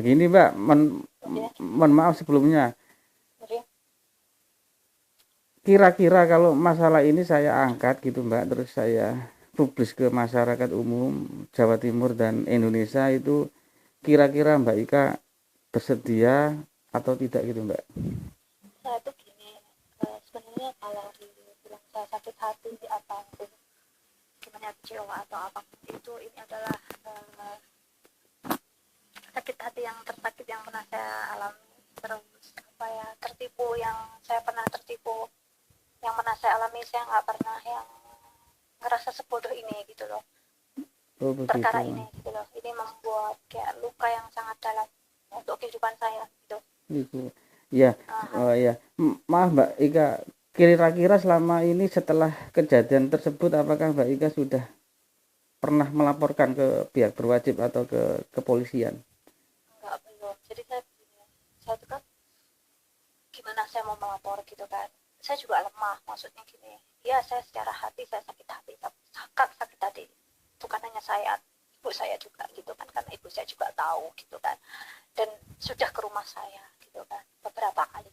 begini Mbak, Ya, mohon maaf sebelumnya. jadi Kira-kira kalau masalah ini saya angkat gitu Mbak, terus saya publis ke masyarakat umum Jawa Timur dan Indonesia itu, kira-kira Mbak Ika bersedia atau tidak gitu Mbak? saya tuh gini, sebenarnya kalau dibilang saya sakit hati apapun, gimana kecewa atau apapun itu, ini adalah sakit hati yang tersakit yang pernah saya alami, terus apa ya, tertipu yang saya pernah tertipu, yang pernah saya alami, saya nggak pernah yang ngerasa sebodoh ini gitu loh. Oh Perkara begitu. ini gitu loh, ini membuat kayak luka yang sangat dalam untuk kehidupan saya gitu. Itu. Ya, Aha. oh ya. Maaf Mbak Ika, kira-kira selama ini setelah kejadian tersebut apakah Mbak Ika sudah pernah melaporkan ke pihak berwajib atau ke kepolisian? Enggak, belum. Jadi saya tuh kan gimana saya mau melapor gitu kan, saya juga lemah, maksudnya gini, ya saya secara hati saya sakit hati, sangat sakit hati, bukan hanya saya, ibu saya juga gitu kan, karena ibu saya juga tahu gitu kan, dan sudah ke rumah saya gitu kan beberapa kali,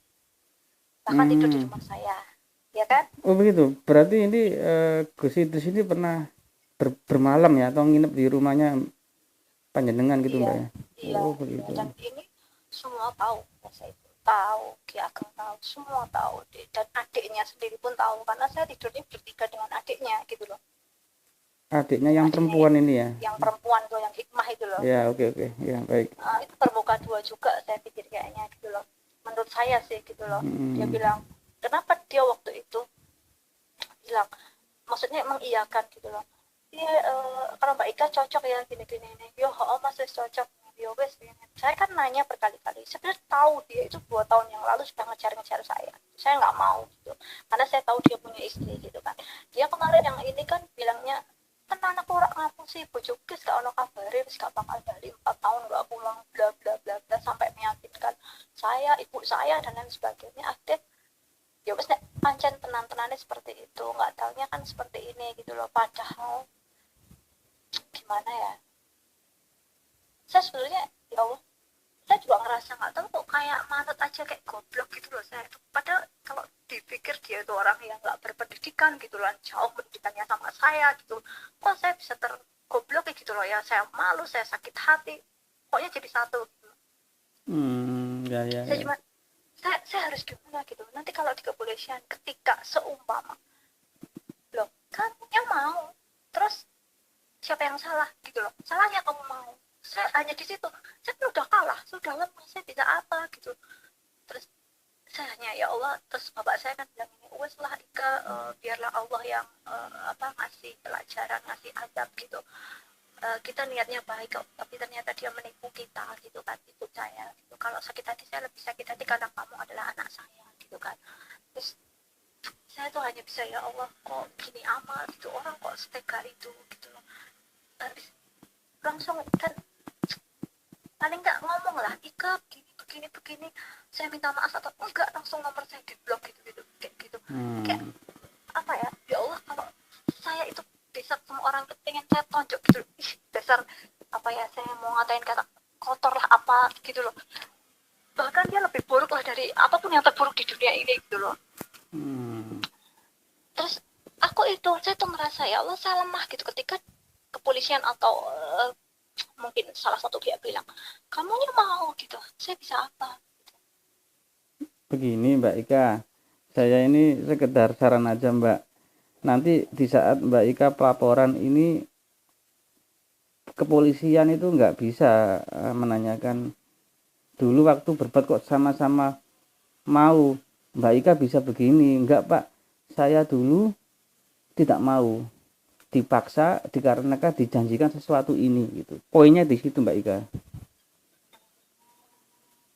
bahkan tidur di Hmm. rumah saya, ya kan. Oh begitu. Berarti ini Gus Idris ini pernah bermalam ya atau nginep di rumahnya panjenengan gitu Iya, Mbak ya? iya, Oh iya, begitu. dan ini semua tahu, saya itu tahu, Ki Ageng tahu, semua tahu, dan adiknya sendiri pun tahu, karena saya tidurnya bertiga dengan adiknya gitu loh. Adiknya yang Adiknya perempuan ini ya? yang perempuan tuh, yang hikmah itu loh. Ya oke oke. Ya baik. Itu terbuka dua juga, saya pikir kayaknya gitu loh, menurut saya sih gitu loh. Dia Hmm. bilang kenapa dia waktu itu bilang, maksudnya mengiyakan gitu loh, iya, kalau Mbak Ika cocok ya gini gini ini, yo oh mas wes cocok, yo wes gini. Saya kan nanya berkali-kali, sebenarnya tahu dia itu 2 tahun yang lalu sudah ngejar-ngejar saya nggak mau gitu, karena saya tahu dia punya istri gitu kan. Dia kemarin yang ini kan bilangnya, kan anak orang ngapung sih bojoku gak ono kabare, wis gak bakal balik 4 tahun gak pulang, bla bla bla bla, sampai meyakinkan saya, ibu saya dan lain sebagainya. Akhirnya ya wis nek pancen tenan-tenane seperti itu, nggak taunya kan seperti ini gitu loh. Padahal gimana ya, saya sebenarnya, ya Allah, saya juga ngerasa nggak tahu kok, kayak manut aja, kayak goblok gitu loh saya itu. Padahal kalau dipikir dia itu orang yang nggak berpendidikan gitu loh, jauh pendidikannya sama saya gitu, kok saya bisa tergoblok gitu loh ya. Saya malu, saya sakit hati, pokoknya jadi satu gitu. Ya ya Saya ya. cuma, saya harus gimana gitu nanti kalau di kepolisian, ketika seumpama loh kamu yang mau, terus siapa yang salah gitu loh, salahnya kamu mau, saya hanya di situ, saya kan udah kalah, sudah lemah, saya bisa apa gitu. Terus saya hanya ya Allah, terus bapak saya kan bilang ini, wes lah Ika, biarlah Allah yang apa, ngasih pelajaran, ngasih adab gitu. Kita niatnya baik kok, tapi ternyata dia menipu kita gitu kan, tipu saya gitu. Kalau sakit hati, saya lebih sakit hati karena kamu adalah anak saya gitu kan. Terus saya tuh hanya bisa ya Allah, kok gini amat gitu, orang kok setega itu gitu loh. Habis langsung kan, paling nggak ngomong lah, Ika begini begini begini, saya minta maaf, atau enggak langsung nomor saya di blok gitu gitu kayak gitu. Kayak Hmm. apa ya, ya Allah, kalau saya itu bisa semua orang pengen saya tonjok gitu, ih dasar apa ya, saya mau ngatain kata kotor lah apa gitu loh. Bahkan dia lebih buruk lah dari apapun yang terburuk di dunia ini gitu loh. Hmm. Terus aku itu, saya tuh merasa ya Allah, saya lemah gitu ketika kepolisian atau mungkin salah satu pihak bilang kamu yang mau gitu, saya bisa apa. Begini Mbak Ika, saya ini sekedar saran aja Mbak. Nanti di saat Mbak Ika pelaporan ini, kepolisian itu nggak bisa menanyakan dulu waktu berbuat kok sama-sama mau Mbak Ika bisa begini. Enggak Pak, saya dulu tidak mau, dipaksa dikarenakan dijanjikan sesuatu ini gitu. Poinnya di situ Mbak Ika.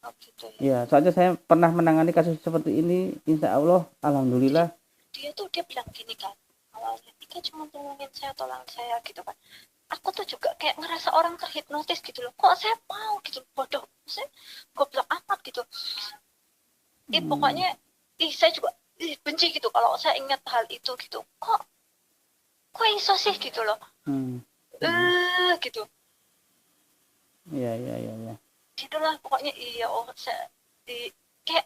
Oh gitu ya. Ya, soalnya saya pernah menangani kasus seperti ini, insya Allah, Jadi alhamdulillah. dia bilang gini kan, awalnya Ika cuma tolongin saya gitu kan. Aku tuh juga kayak ngerasa orang terhipnotis gitu loh, kok saya mau gitu, bodoh, saya goblok amat gitu. Hmm. Pokoknya saya juga benci gitu kalau saya ingat hal itu gitu, kok iso sih gitu loh. Hmm. Hmm. Gitu. Ya ya ya ya. gitulah pokoknya. Iya, oh saya di kayak,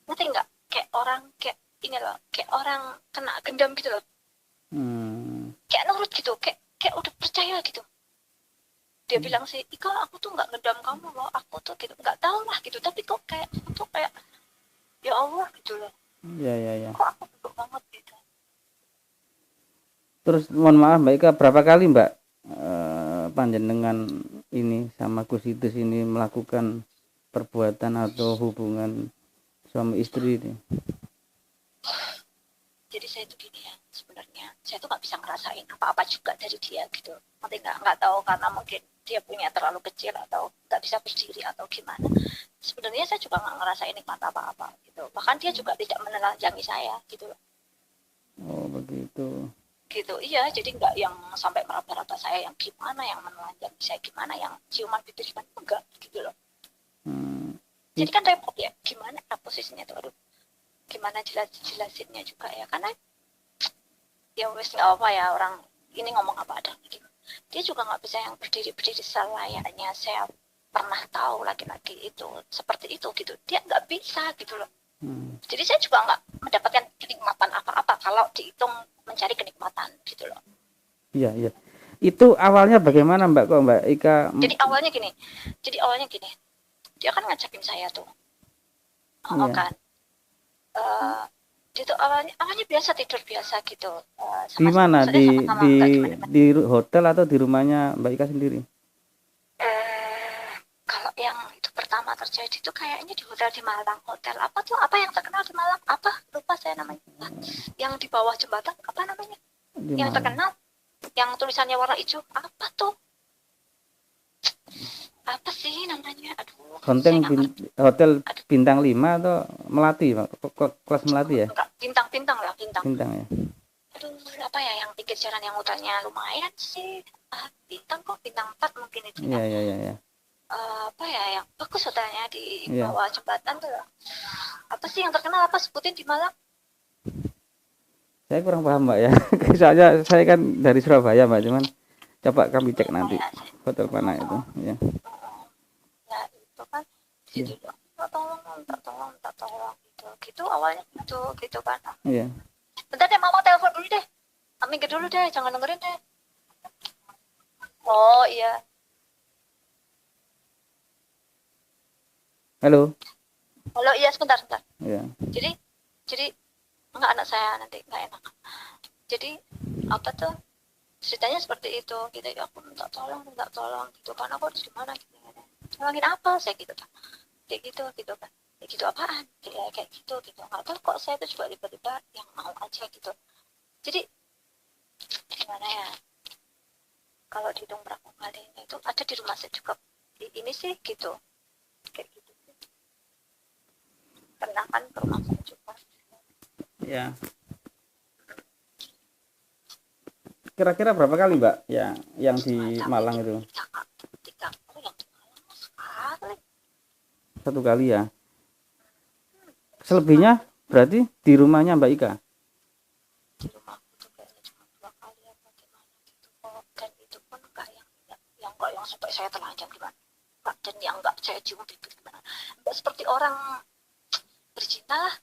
ngerti nggak, kayak orang kayak ini loh, kayak orang kena gendam gitu loh, kayak nurut gitu, kayak kayak udah percaya gitu. Dia bilang sih, Ika aku tuh nggak ngedam kamu loh, aku tuh gitu nggak tahu lah gitu, tapi kok kayak aku tuh kayak ya Allah gitu loh, Ya, ya, ya. kok aku duduk banget gitu. Terus mohon maaf Mbak Ika, berapa kali Mbak panjenengan ini sama Gus Idus ini melakukan perbuatan atau hubungan suami istri ini? Jadi saya tuh gini ya, sebenarnya saya tuh nggak bisa ngerasain apa-apa juga dari dia gitu, nanti nggak tahu karena mungkin dia punya terlalu kecil atau nggak bisa berdiri atau gimana. Sebenarnya saya juga nggak ngerasain nikmat apa-apa gitu, bahkan dia juga tidak menelanjangi saya gitu loh. Oh begitu. Gitu, iya, jadi nggak yang sampai meraba-raba saya yang gimana, yang menelanjangi saya gimana, yang ciuman bibir gimana, enggak gitu loh. Jadi kan repot ya, gimana posisinya tuh, aduh gimana jelasinnya juga ya, karena ya wes nggak apa ya, orang ini ngomong apa ada gitu. Dia juga nggak bisa yang berdiri selayaknya saya pernah tahu laki-laki itu seperti itu gitu, dia nggak bisa gitu loh. Jadi saya juga nggak mendapatkan kenikmatan apa-apa kalau dihitung mencari kenikmatan gitu loh. Iya, iya. Itu awalnya bagaimana Mbak, kok Mbak Ika? Jadi awalnya gini, dia kan ngajakin saya tuh, Iya. kan, dia tuh awalnya biasa, tidur biasa gitu, Di mana? maksudnya sama-sama nggak gimana. Di hotel atau di rumahnya Mbak Ika sendiri? Kalau yang itu pertama terjadi itu kayaknya di hotel di Malang, hotel apa tuh, apa yang terkenal di Malang, apa lupa saya namanya, yang di bawah jembatan apa namanya, Di yang mana? terkenal, yang tulisannya warna hijau, apa tuh, apa sih namanya, aduh saya nggak ngerti. Hotel bintang 5 atau Melati, Pak? Kelas Melati ya? Enggak, bintang lah, bintang. Bintang ya. Aduh, apa ya yang pinggir jalan yang hotelnya lumayan sih, bintang kok, bintang 4 mungkin itu Iya, ya. iya, iya, iya. Apa ya yang bagus hotelnya di Iya. bawah jembatan tuh, apa sih yang terkenal, apa sebutin di Malang. Saya kurang paham Mbak ya. Soalnya saya kan dari Surabaya Mbak, cuman coba kami cek nanti hotel mana itu ya. Ya itu kan gitu dong, minta tolong gitu awalnya gitu kan. Iya. Bentar deh, mama telepon dulu deh, minggir dulu deh, jangan dengerin deh. Oh iya. Halo. Halo, iya, sebentar. Iya. Jadi enggak, anak saya nanti enggak enak. Jadi apa tuh ceritanya seperti itu gitu ya, aku minta tolong gitu kan, aku harus gimana gitu, tolongin apa saya gitu kan, kayak gitu kan, kayak gitu apaan kayak gitu nggak tahu kok saya tuh juga tiba-tiba yang mau aja gitu. Jadi gimana ya, kalau dihitung berapa kalinya itu ada di rumah saya juga ini sih gitu, kayak gitu pernah kan ke rumah saya juga Ya. Kira-kira berapa kali Mbak yang di Malang itu? tiga oh yang di Malang sekali. Satu kali ya. Selebihnya berarti di rumahnya Mbak Ika? Di rumah itu kayaknya cuma 2 kali apa gimana gitu kok, dan itu pun enggak yang enggak yang sampai saya telanjang gimana enggak, dan yang enggak saya cium bibir gimana, enggak seperti orang bercinta lah.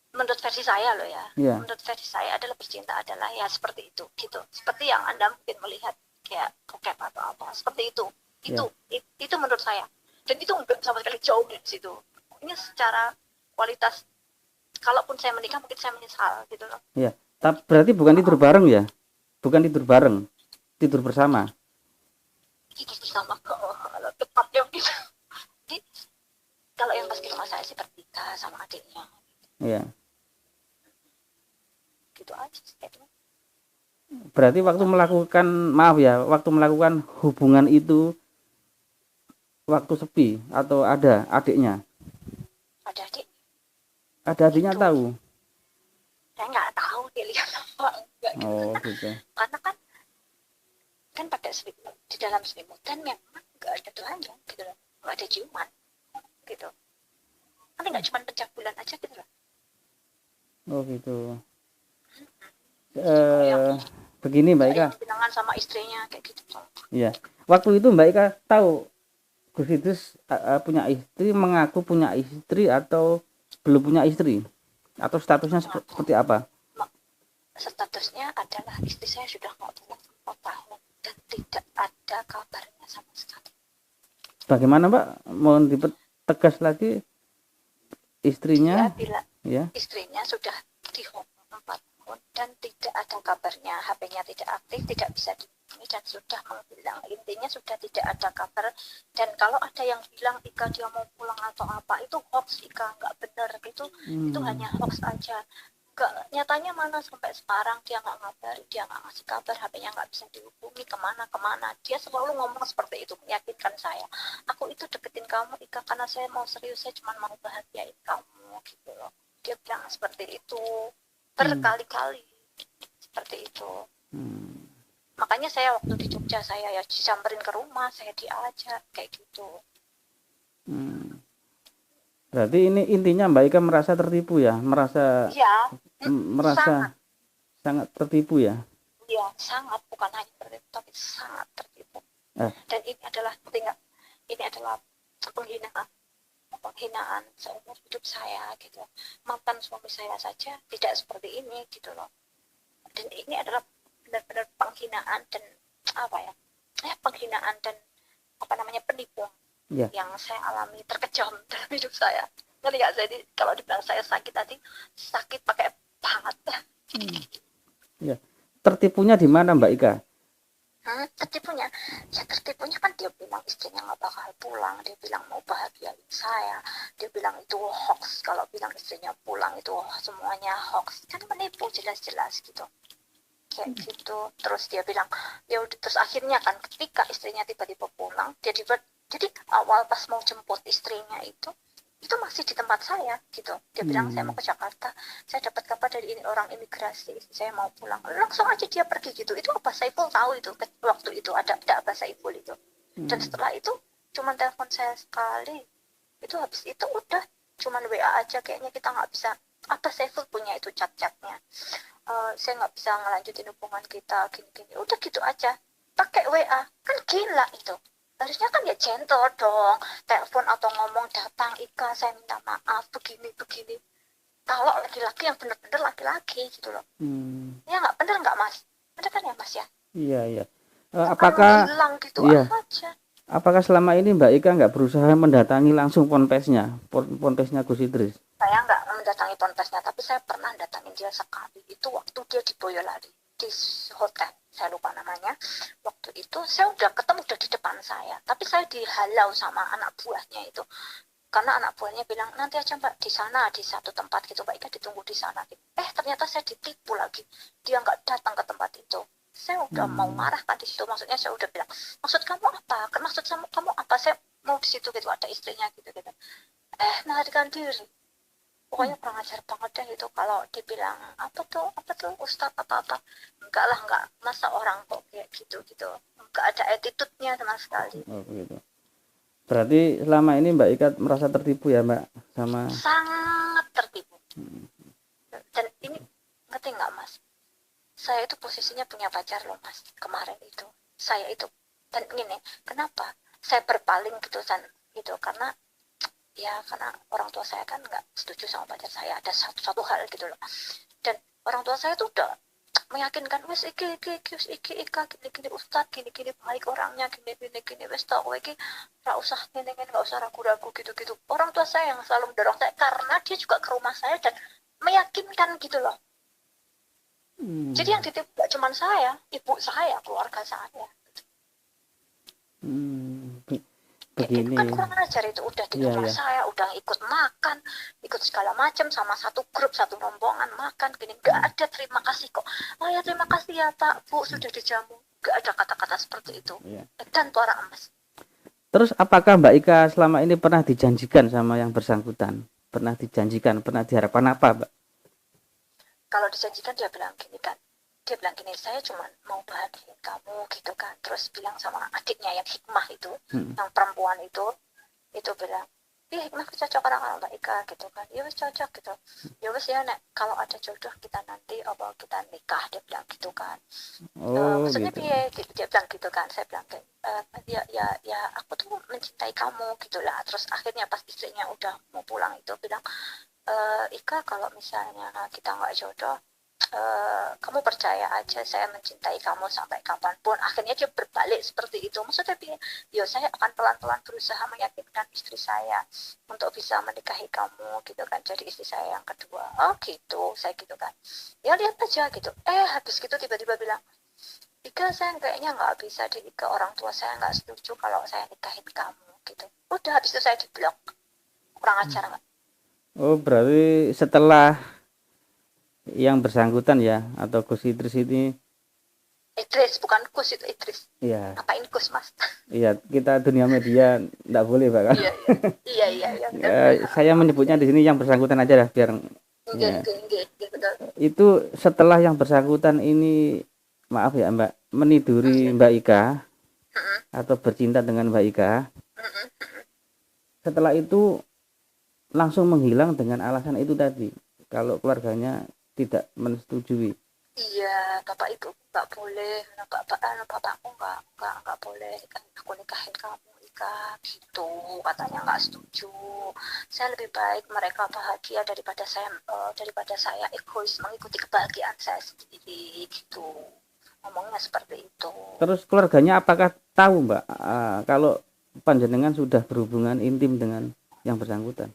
Menurut versi saya loh ya, Iya. menurut versi saya adalah bercinta adalah ya seperti itu gitu, seperti yang Anda mungkin melihat kayak bokep atau apa seperti itu. Itu menurut saya, dan itu enggak sama sekali jauh dari situ. Ini secara kualitas, kalaupun saya menikah mungkin saya menyesal gitu loh. Iya. Tapi berarti bukan tidur bareng ya? Bukan tidur bareng, tidur bersama. Tidur bersama kalau tepatnya gitu. Jadi kalau yang pas di rumah saya sih bertiga sama adiknya. Iya. Gitu aja sih itu. Berarti waktu melakukan hubungan itu waktu sepi atau ada adiknya? Ada adik. Ada adiknya itu. Tahu? Saya nggak tahu dia lihat apa enggak gitu. Oh gitu. Karena kan pada di dalam selimutan memang nggak ada telanjang gitu loh, nggak ada ciuman gitu. Nanti nggak cuma pencabulan aja gitu loh. Oh gitu. Begini Mbak Ika. Pinangan sama istrinya kayak gitu. Iya. Waktu itu Mbak Ika tahu Gus Idris punya istri, mengaku punya istri atau belum punya istri? Atau statusnya seperti apa? Statusnya adalah istri saya sudah nggak pulang 4 tahun dan tidak ada kabarnya sama sekali. Bagaimana Mbak? Mohon dipertegas lagi istrinya. Dia bilang Ya. istrinya sudah di Hong Kong 4 tahun dan tidak ada kabarnya, HP-nya tidak aktif, tidak bisa dihubungi dan sudah menghilang. Intinya sudah tidak ada kabar. Dan kalau ada yang bilang Ika dia mau pulang atau apa, itu hoax Ika, nggak benar gitu. Itu hanya hoax aja. Nggak, nyatanya mana sampai sekarang dia nggak ngabari, dia nggak ngasih kabar, HP-nya nggak bisa dihubungi, kemana. Dia selalu ngomong seperti itu, meyakinkan saya, aku itu deketin kamu Ika karena saya mau serius, saya cuma mau bahagiain kamu gitu loh. Dia bilang seperti itu berkali-kali, seperti itu. Makanya saya waktu di Jogja saya ya disamperin ke rumah, saya diajak kayak gitu. Berarti ini intinya Mbak Ika merasa tertipu ya, merasa ya, sangat tertipu ya. Iya, sangat, bukan hanya tertipu tapi sangat tertipu. Dan ini adalah penghinaan seumur hidup saya gitu. Mantan suami saya saja tidak seperti ini gitu loh. Dan ini adalah benar-benar penghinaan dan penipuan yang saya alami terkejam dalam hidup saya. Ngerti nggak? Jadi kalau dibilang saya sakit tadi, sakit pakai banget. Ya. Tertipunya di mana Mbak Ika? Tertipunya kan dia bilang istrinya nggak bakal pulang, dia bilang mau bahagiain saya, dia bilang itu hoax, kalau bilang istrinya pulang itu semuanya hoax, kan menipu jelas-jelas gitu. Kayak gitu. Terus dia bilang ya udah, terus akhirnya kan ketika istrinya tiba-tiba pulang, jadi awal pas mau jemput istrinya itu masih di tempat saya gitu. Dia bilang saya mau ke Jakarta, saya dapat kabar dari ini orang imigrasi, saya mau pulang, langsung aja dia pergi gitu. Itu Abah Saiful tahu itu waktu itu ada Abah Saiful itu. Dan setelah itu cuman telepon saya sekali, itu habis itu udah cuman WA aja, kayaknya kita nggak bisa. Abah Saiful punya itu chat-chatnya, saya nggak bisa ngelanjutin hubungan kita gini-gini, udah gitu aja pakai WA. Kan gila itu. Harusnya kan ya gentle dong, telepon atau ngomong, datang Ika saya minta maaf begini. Kalau laki-laki yang benar-benar laki-laki gitu loh. Ya nggak benar nggak Mas? Benar kan ya Mas ya? Iya. Apakah hilang gitu aja? Apakah selama ini Mbak Ika nggak berusaha mendatangi langsung ponpesnya Gus Idris? Saya nggak mendatangi ponpesnya, tapi saya pernah datangin dia sekali. Itu waktu dia di Boyolali di hotel, saya lupa namanya. Waktu itu saya udah ketemu, udah di depan saya, tapi saya dihalau sama anak buahnya itu, karena anak buahnya bilang nanti aja Mbak di sana, di satu tempat gitu, Mbak Ika ditunggu di sana. Ternyata saya ditipu lagi, dia nggak datang ke tempat itu. Saya udah mau marah kan di situ, maksudnya saya udah bilang, maksud kamu apa? Maksud kamu apa? Saya mau di situ gitu, ada istrinya gitu. Melarikan diri. Pokoknya kurang ajar banget deh itu. Kalau dibilang apa tuh Ustadz apa enggak, masa orang kok kayak gitu enggak ada attitude-nya sama sekali. Begitu. Berarti selama ini Mbak Ika merasa tertipu ya Mbak, sama? Sangat tertipu. Dan ini ngerti nggak Mas, saya itu posisinya punya pacar loh Mas kemarin itu. Saya itu, dan ini kenapa saya berpaling gitu karena orang tua saya kan nggak setuju sama pacar saya, ada satu hal gitu loh. Dan orang tua saya tuh udah meyakinkan, wes iki Ika gini Ustadz gini baik orangnya, gini wes tau iki nggak usah gini nggak usah ragu-ragu gitu. Orang tua saya yang selalu mendorong saya, karena dia juga ke rumah saya dan meyakinkan gitu loh. Jadi yang ditipu gak cuma saya, ibu saya, keluarga saya. Begini. Itu kan kurang ajar itu, udah di rumah saya, udah ikut makan, ikut segala macam sama satu grup, satu rombongan makan, gini, gak ada terima kasih kok. Oh ya terima kasih ya Pak, Bu sudah dijamu, gak ada kata-kata seperti itu. Dan tuara emas. Terus apakah Mbak Ika selama ini pernah dijanjikan sama yang bersangkutan? Pernah diharapkan apa Mbak? Kalau dijanjikan dia bilang gini, saya cuma mau bahagiain kamu gitu kan. Terus bilang sama adiknya yang hikmah itu, yang perempuan itu bilang, ih hikmah cocok orang kalau Mbak Ika gitu kan, ya wes cocok gitu, ya wes ya nek kalau ada jodoh kita nanti apa kita nikah, dia bilang gitu kan. Oh Maksudnya gitu. dia bilang gitu kan, saya bilang kayak ya aku tuh mencintai kamu gitu lah. Terus akhirnya pas istrinya udah mau pulang itu bilang, Ika kalau misalnya kita nggak jodoh, kamu percaya aja saya mencintai kamu sampai kapanpun. Akhirnya dia berbalik seperti itu. Maksudnya ya saya akan pelan-pelan berusaha meyakinkan istri saya untuk bisa menikahi kamu gitu kan, jadi istri saya yang kedua. Oh gitu, saya gitu kan, ya lihat aja gitu. Habis gitu tiba-tiba bilang, Ika saya kayaknya nggak bisa dinikah, orang tua saya nggak setuju kalau saya nikahin kamu gitu. Udah habis itu saya diblok. Kurang ajar nggak? Oh berarti setelah yang bersangkutan ya atau Gus Idris ini, Idris, bukan Kus itu Idris. ya Ngapain Kus mas? iya kita dunia media enggak boleh Pak kan. Iya iya iya iya iya betul betul. Ya, saya menyebutnya di sini yang bersangkutan aja lah biar Enggak ya. enggak enggak enggak betul. Itu setelah yang bersangkutan ini, maaf ya Mbak, meniduri Mbak Ika atau bercinta dengan Mbak Ika, setelah itu langsung menghilang dengan alasan itu tadi, kalau keluarganya tidak menyetujui. Iya, bapak ibu nggak boleh, bapakku nggak boleh kan aku nikahin kamu Ika gitu, katanya nggak setuju. Saya lebih baik mereka bahagia daripada saya egois mengikuti kebahagiaan saya sendiri gitu. Ngomongnya seperti itu. Terus keluarganya apakah tahu Mbak, kalau panjenengan sudah berhubungan intim dengan yang bersangkutan?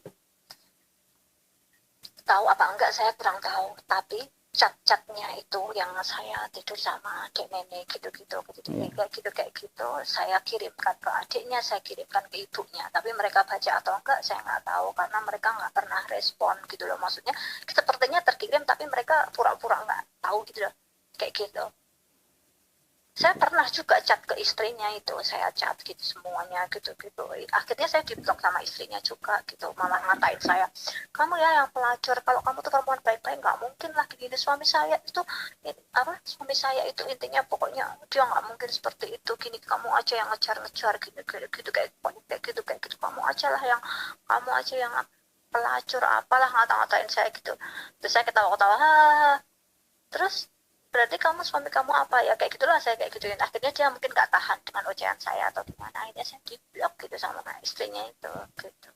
Tahu apa enggak saya kurang tahu, tapi cat-catnya itu yang saya tidur sama adik nenek gitu-gitu Ya. kayak gitu saya kirimkan ke adiknya, saya kirimkan ke ibunya, tapi mereka baca atau enggak saya nggak tahu karena mereka nggak pernah respon gitu loh. Maksudnya sepertinya terkirim tapi mereka pura-pura nggak tahu gitu loh, kayak gitu. Saya pernah juga chat ke istrinya itu, saya chat gitu semuanya gitu-gitu. Akhirnya saya diblok sama istrinya juga gitu, malah ngatain saya, kamu ya yang pelacur, kalau kamu tuh perempuan baik-baik nggak mungkin lah gini. Suami saya itu suami saya itu intinya pokoknya dia nggak mungkin seperti itu, gini kamu aja yang ngejar-ngejar gitu kayak gitu, kamu aja yang pelacur apalah, ngata-ngatain saya gitu. Terus saya ketawa-ketawa, terus berarti suami kamu apa ya, kayak gitulah saya kayak gituin. Akhirnya dia mungkin nggak tahan dengan ocehan saya atau gimana, akhirnya saya diblok gitu sama istrinya itu gitu.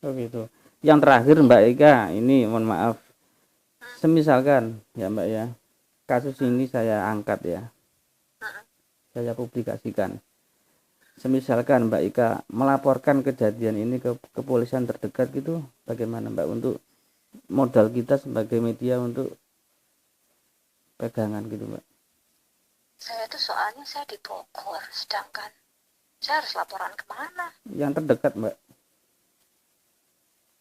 Oh gitu. Yang terakhir Mbak Ika, ini mohon maaf, semisalkan ya Mbak ya, kasus ini saya angkat ya, saya publikasikan. Semisalkan Mbak Ika melaporkan kejadian ini ke kepolisian terdekat gitu, bagaimana Mbak untuk modal kita sebagai media untuk pegangan gitu Mbak? Saya tuh soalnya saya di Bogor, sedangkan saya harus laporan kemana? Yang terdekat Mbak.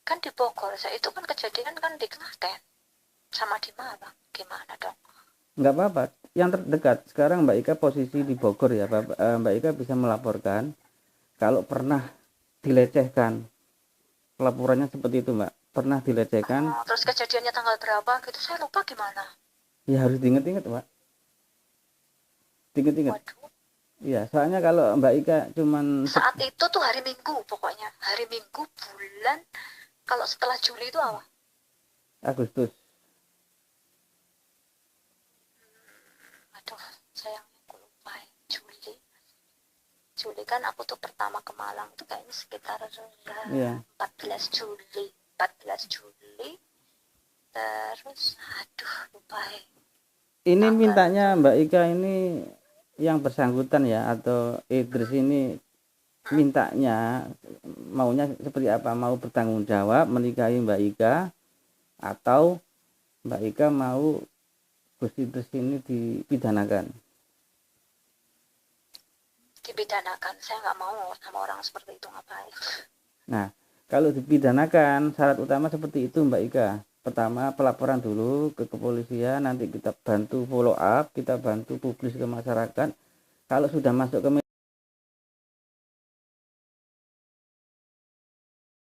Kan di Bogor, saya itu kan kejadian kan di Klaten sama di Malang, gimana dong? Nggak apa-apa, yang terdekat. Sekarang Mbak Ika posisi di Bogor ya, Mbak Ika bisa melaporkan kalau pernah dilecehkan. Laporannya seperti itu Mbak, pernah dilecehkan. Terus kejadiannya tanggal berapa gitu, saya lupa gimana. Ya harus diinget-inget Mbak, diinget-inget. Waduh. Ya soalnya kalau Mbak Ika cuman Saat itu tuh hari Minggu, pokoknya hari Minggu bulan, kalau setelah Juli itu apa? Agustus. Aduh, sayangnya aku lupa. Juli kan aku tuh pertama ke Malang tuh kayaknya sekitar Iya. 14 Juli 14 Juli. Terus aduh lupa ya. Ini Tanggal mintanya tuh. Mbak Ika ini yang bersangkutan ya atau Idris ini mintanya maunya seperti apa? Mau bertanggung jawab menikahi Mbak Ika atau Mbak Ika mau Gus Idris ini dipidanakan? Dipidanakan, saya nggak mau sama orang seperti itu, ngapain. Nah, kalau dipidanakan syarat utama seperti itu Mbak Ika. Pertama pelaporan dulu ke kepolisian, nanti kita bantu follow up, kita bantu publis ke masyarakat. Kalau sudah masuk ke